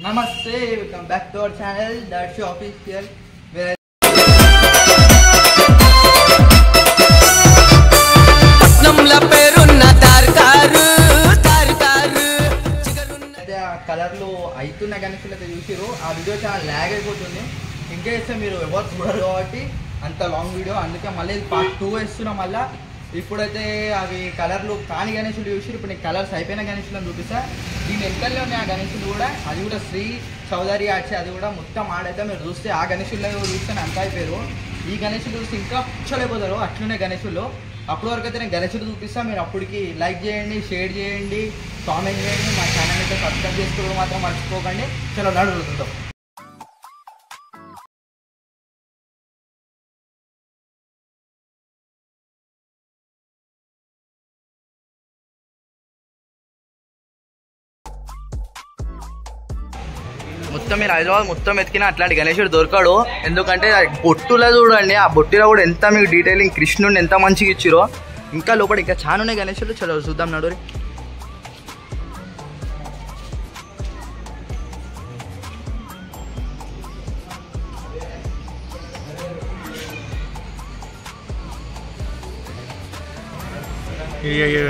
Namaste, welcome back to our channel, That's Your Official. కలర్లు అవుతున్న గణేశులు అయితే చూసిరు ఆ వీడియో చాలా ల్యాగ్ అయిపోతుంది. ఇంకా ఇస్తే మీరు ఎవరు చూడరు కాబట్టి అంత లాంగ్ వీడియో, అందుకే మళ్ళీ పార్ట్ 2 వేస్తున్నాం. మళ్ళీ ఇప్పుడైతే అవి కలర్లు కాని గణేశులు చూసిరు. ఇప్పుడు నేను కలర్స్ అయిపోయిన గణేశులను చూపిస్తా. దీని వెనకల్లో ఉన్నాయి ఆ గణేశులు కూడా, అది కూడా శ్రీ చౌదరి ఆర్చి, అది కూడా మొత్తం ఆడైతే మీరు చూస్తే ఆ గణేశుల్లో చూస్తే అంత అయిపోయారు. ఈ గణేశులు చూస్తే ఇంకా కూర్చోలేకపోతారు, అట్లునే గణేశుల్లో. అప్పటి వరకు అయితే నేను గణేశుడు చూపిస్తాను. మీరు అప్పటికి లైక్ చేయండి, షేర్ చేయండి, కామెంట్ చేయండి, మా ఛానల్ అయితే సబ్స్క్రైబ్ చేసుకోవడం మాత్రం మర్చిపోకండి. చలో నడుగుతుంటాం. మొత్తం మీరు హైదరాబాద్ మొత్తం ఎతికినా అట్లాంటి గణేశుడు దొరకడు. ఎందుకంటే బొట్టులో చూడండి, ఆ బొట్టులో కూడా ఎంత మీకు డీటెయిలింగ్ కృష్ణుడిని ఎంత మంచిగా ఇచ్చిరో. ఇంకా లోపల ఇంకా చాలా ఉన్నాయి గణేశుడు. చలో చూద్దాం నడురి.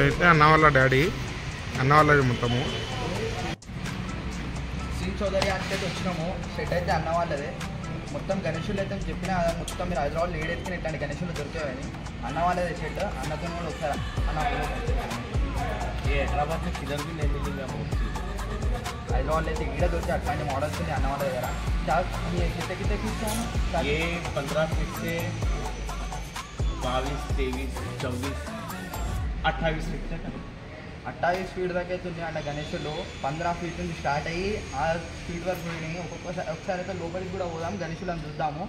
అయితే అన్న వాళ్ళ డాడీ, అన్న వాళ్ళది మొత్తము శ్రీ చౌదరి అంటే వచ్చినాము. సెట్ అయితే అన్న వాళ్ళదే. మొత్తం గణేశులు అయితే చెప్పిన మొత్తం మీరు హైదరాబాద్ లేడెత్తుకుని ఇట్లాంటి గణేశులు దొరికేవని అన్న వాళ్ళదే సెట్. అన్నతో కూడా ఒకసారి అన్న హైదరాబాద్ హైదరాబాద్ అయితే ఈడ దొరికి అట్లాంటి మోడల్స్ ఉంది అన్న వాళ్ళ దగ్గర. कितने ये 15 फीट से 22, 23, 24, 28 फीट तक 28 ఫీట్ దాకా అయితే ఉంది అంటే గణేశులు. 15 ఫీట్ నుంచి స్టార్ట్ అయ్యి 6 ఫీట్ వరకు పోయినాయి. ఒకసారి అయితే లోపలికి కూడా పోదాం, గణేశులను చూద్దాము.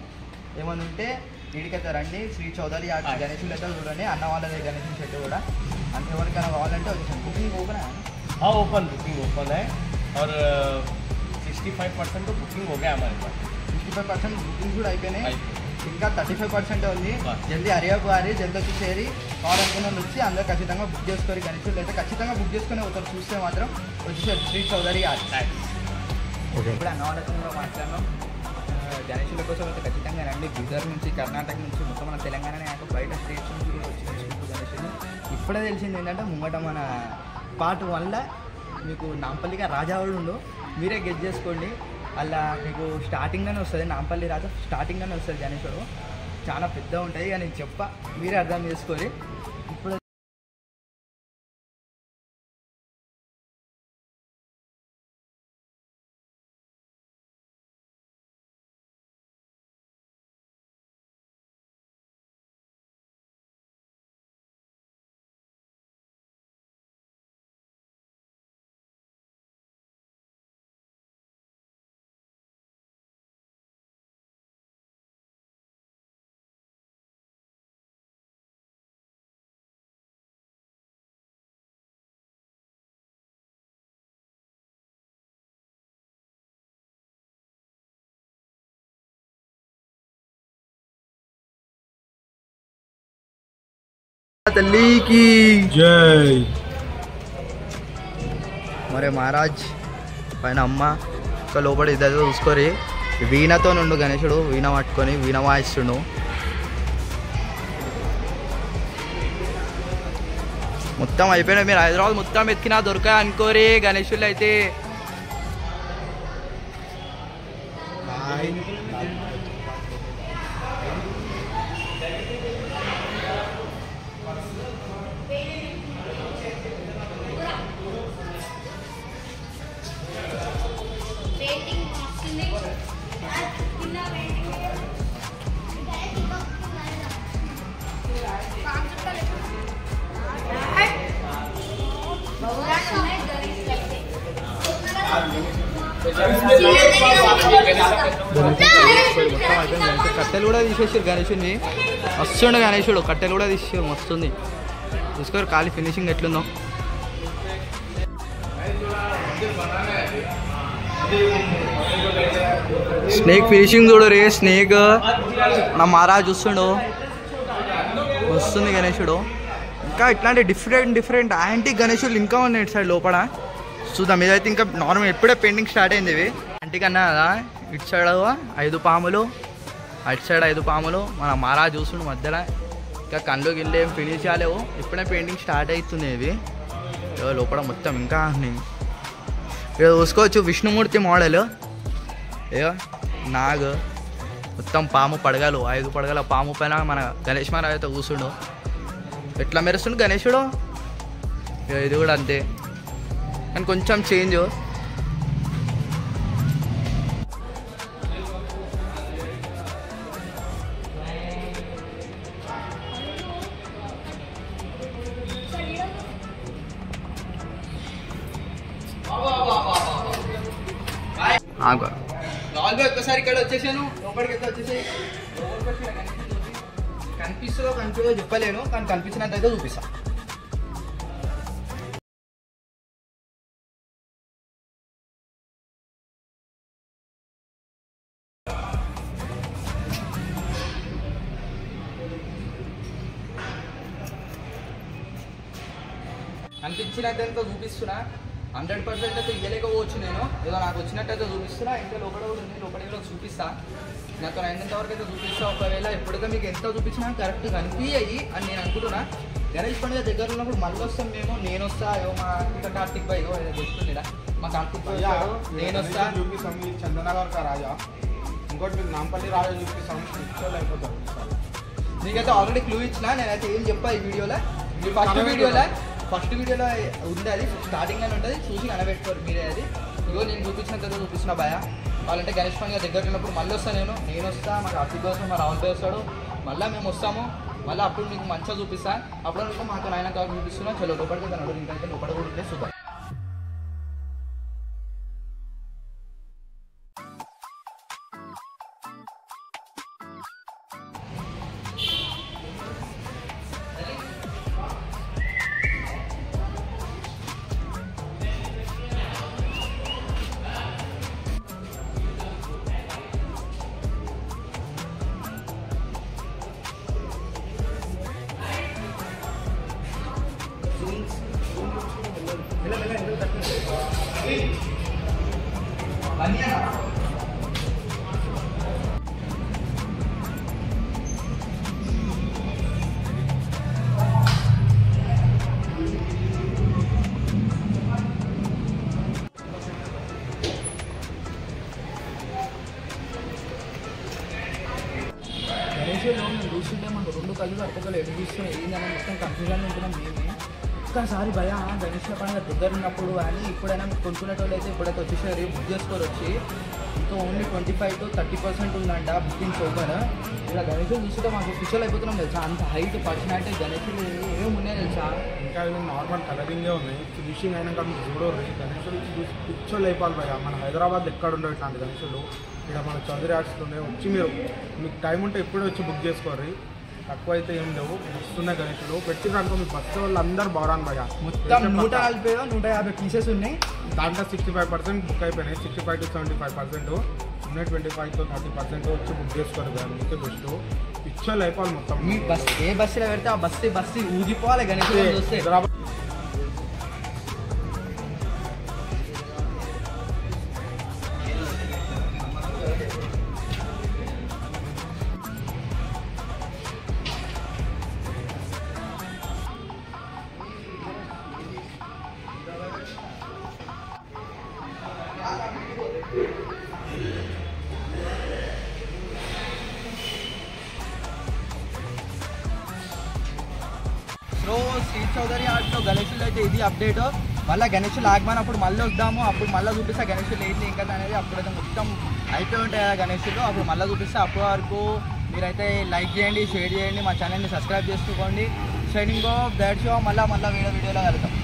ఏమని ఉంటే వీడికైతే రండి. శ్రీ చౌదరి ఆర్ట్ గణేశులు అయితే చూడండి, అన్న వాళ్ళదే గణేశుల చెట్టు కూడా. అంత ఎవరికైనా కావాలంటే వచ్చేసాను. बुकिंग ओपन है? हाँ ओपन, बुकिंग ओपन है और 65% तो बुकिंग हो गया हमारे पास. 65% बुकिंग కూడా అయిపోయినాయి. ఇంకా 35% ఉంది. జల్దీ అరియాబారి జల్దీ వచ్చేసేరి కావాలనుకున్న వాళ్ళు వచ్చి అందరూ ఖచ్చితంగా బుక్ చేసుకోరు. గణేశులు అయితే ఖచ్చితంగా బుక్ చేసుకునే అవుతారు. చూస్తే మాత్రం వచ్చేసారు శ్రీ చౌదరి ఆర్ట్. ఇప్పుడు అన్న వాళ్ళతో కూడా మాట్లాడినాం. గణేశుల కోసం అయితే ఖచ్చితంగా రండి. గుజరాత్ నుంచి, కర్ణాటక నుంచి, మొత్తం మన తెలంగాణనే కాక బయట స్టేట్స్ నుంచి కూడా వచ్చి తీసుకుంటూ గణేశులు. ఇప్పుడే తెలిసింది ఏంటంటే ముంగట మన పార్ట్ 1లో మీకు నాంపల్లిగా రాజావాడు ఉండు. మీరే గెస్ చేసుకోండి. అలా మీకు స్టార్టింగ్లోనే వస్తుంది, నాంపల్లి రాజా స్టార్టింగ్లోనే వస్తుంది గణేశుడు. చాలా పెద్ద ఉంటుంది కానీ చెప్ప మీరే అర్థం చేసుకోండి. ఇప్పుడు తల్లికి జై. మరే మహారాజ్ పైన అమ్మ ఇంకా లోపల ఇద్దరు చూసుకొని వీణతో నుండు గణేశుడు. వీణ పట్టుకొని వీణ వాయిస్తుండు. మొత్తం అయిపోయినాయి. మీరు హైదరాబాద్ మొత్తం ఎత్తికినా దొరకాయి అనుకోరి గణేశులు అయితే. కట్టెలు కూడా తీసేసారు గణేశుని. వస్తుండే గణేశుడు కట్టెలు కూడా తీసేసారు. మస్తుంది చూసుకోరు ఖాళీ ఫినిషింగ్ ఎట్లుందో. స్నేక్ ఫినిషింగ్ చూడు రే. స్నేక్ నా మహారాజ్ చూస్తుండు. వస్తుంది గణేశుడు. ఇంకా ఇట్లాంటి డిఫరెంట్ యాంటీ గణేశులు ఇంకా ఉన్నాయి ఇటు సైడ్ లోపల. చూద్దాం. ఇదైతే ఇంకా నార్మల్ ఎప్పుడే పెయింటింగ్ స్టార్ట్ అయింది. ఇవి అంటికన్నా కదా, ఇటు సైడ్ 5 పాములు, అటు సైడ్ 5 పాములు, మన మారా చూసుడు మధ్యలో. ఇంకా కళ్ళు గిల్లు ఏం ఫినిష్ కాలేవు, ఇప్పుడే పెయింటింగ్ స్టార్ట్ అవుతుంది. ఇవి లోపల మొత్తం ఇంకా ఇక్కడ చూసుకోవచ్చు విష్ణుమూర్తి మోడల్. ఏయో నాగ్ మొత్తం పాము పడగలు, 5 పడగల పాము పైన మన గణేష్ మహారాజ్ అయితే కూర్చుండు. ఎట్లా మెరుస్తుండు గణేశుడు. ఇది కూడా అంతే కానీ కొంచెం చేంజ్. నాలుగో ఒక్కసారి ఇక్కడ వచ్చేసాను, లోపలికి అయితే వచ్చేసాయి. కనిపిస్తుందో చెప్పలేను, కానీ కనిపించినంత అయితే చూపిస్తా. కనిపించినట్టయితే చూపిస్తున్నా. 100% అయితే ఇవ్వలేకపోవచ్చు నేను, ఏదో నాకు వచ్చినట్టయితే చూపిస్తున్నా. ఇంకా లోపల కూడా ఉంది, లోపలికి కూడా చూపిస్తా. నాతో అయినంత వరకు అయితే చూపిస్తా. ఒకవేళ ఎప్పుడైతే మీకు ఎంత చూపించినా కరెక్ట్ కనిపించాయి అని నేను అనుకుంటున్నా. గణేష్ పండుగ దగ్గర ఉన్నప్పుడు మళ్ళీ వస్తాం మేము. నేను వస్తా, మా ఇంకా కార్తిక్ భాయ్ చెప్తుంది, మా కార్తిక్ భాయ్ నేను వస్తా. చూపిస్తాం చందనగర్ కా రాజా, ఇంకోటి మీకు నాంపల్లి రాజా చూపిస్తాం. అయిపోతాం. నీకైతే ఆల్రెడీ క్లూ ఇచ్చిన, నేనైతే ఏం చెప్పా ఈ వీడియోలో. మీరు ఫస్ట్ వీడియోలో ఉంది, అది స్టార్టింగ్లోనే ఉంటుంది, చూసి కనబెట్టుకోరు మీరే. అది ఇగో నేను చూపించినంత చూపిస్తున్నా భయ. వాళ్ళంటే గణేష్ పండుగ దగ్గర ఉన్నప్పుడు మళ్ళీ వస్తాను నేను వస్తా, మా కార్తీక్ వస్తాను, మా రాహుల్ భాయ్ వస్తాడు, మళ్ళీ మేము వస్తాము. మళ్ళీ అప్పుడు మీకు మంచిగా చూపిస్తాను. అప్పుడు మీకు మాతో ఆయన కావాలి చూపిస్తున్నా. చలో లోపలికి తనడు, ఇంకైతే లోపల కూడా ఉంటే చూద్దాం. నేను చూస్తుంటే మనకు 2 కళ్ళు అటుపక్కలు ఎటు చూస్తున్నాయి ఏంటని మొత్తం కన్ఫ్యూజన్ ఉంటున్నాం మేమే. ఒక్కసారి భయ గణేష్ పండుగ దగ్గర ఉన్నప్పుడు కానీ ఇప్పుడైనా మీకు కొనుక్కునేటోళ్ళు అయితే ఇప్పుడైతే వచ్చేసరి బుక్ చేసుకొని వచ్చి ఇంకా ఓన్లీ 25 to 30% ఉందంట బుకింగ్స్ ఓపెన్. ఇలా గణేషులు చూస్తుంటే మాకు పిచ్చలు అయిపోతున్నాం తెలుసా. అంత హైట్ పర్సనాలిటీ గణేషులు ఏమేమి ఉన్నాయో తెలుసా. ఇంకా నార్మల్ కలరింగే ఉన్నాయి. ఫినిషింగ్ అయినాక మీకు చూడరు గణేషులు పిచ్చోళ్ళు అయిపోవాలి భయ. మన హైదరాబాద్ ఎక్కడ ఉండవు ఇట్లాంటి గణేషులు. ఇక్కడ మన చౌదరి ఆర్ట్స్లోనే వచ్చి మీకు టైం ఉంటే ఎప్పుడే వచ్చి బుక్ చేసుకోరు. తక్కువ అయితే ఏం లేవు, వస్తున్నాయి గణేషులు. పెట్టినాక మీకు ఫస్ట్ వాళ్ళు అందరు బాగురాను భయ. మొత్తం 140-150 పీసెస్ ఉన్నాయి. దాంట్లో 65% బుక్ అయిపోయినాయి. 65 to 75% ఉన్నాయి. 25 to 30% వచ్చి బుక్ చేసుకోరు కదా. మీకే బెస్ట్ పిచ్చోళ్ళు అయిపోవాలి మొత్తం. మీ బస్ ఏ బస్సులో పెడితే ఆ బస్సు ఊగిపోవాలి గణేషులు చూస్తే. సో శ్రీ చౌదరి ఆర్ట్లో గణేషులు అయితే ఇది అప్డేట్. మళ్ళీ గణేషులు ఆగమన్నప్పుడు మళ్ళీ వద్దాము, అప్పుడు మళ్ళీ చూపిస్తా గణేషులు ఏంటి ఇంకా అనేది. అప్పుడైతే మొత్తం అయిపోయి ఉంటాయి కదా గణేషులు, అప్పుడు మళ్ళీ చూపిస్తా. అప్పటి వరకు మీరైతే లైక్ చేయండి, షేర్ చేయండి, మా ఛానల్ని సబ్స్క్రైబ్ చేసుకోండి. Shining of that show. మళ్ళీ వీడియోలో కలుద్దాం.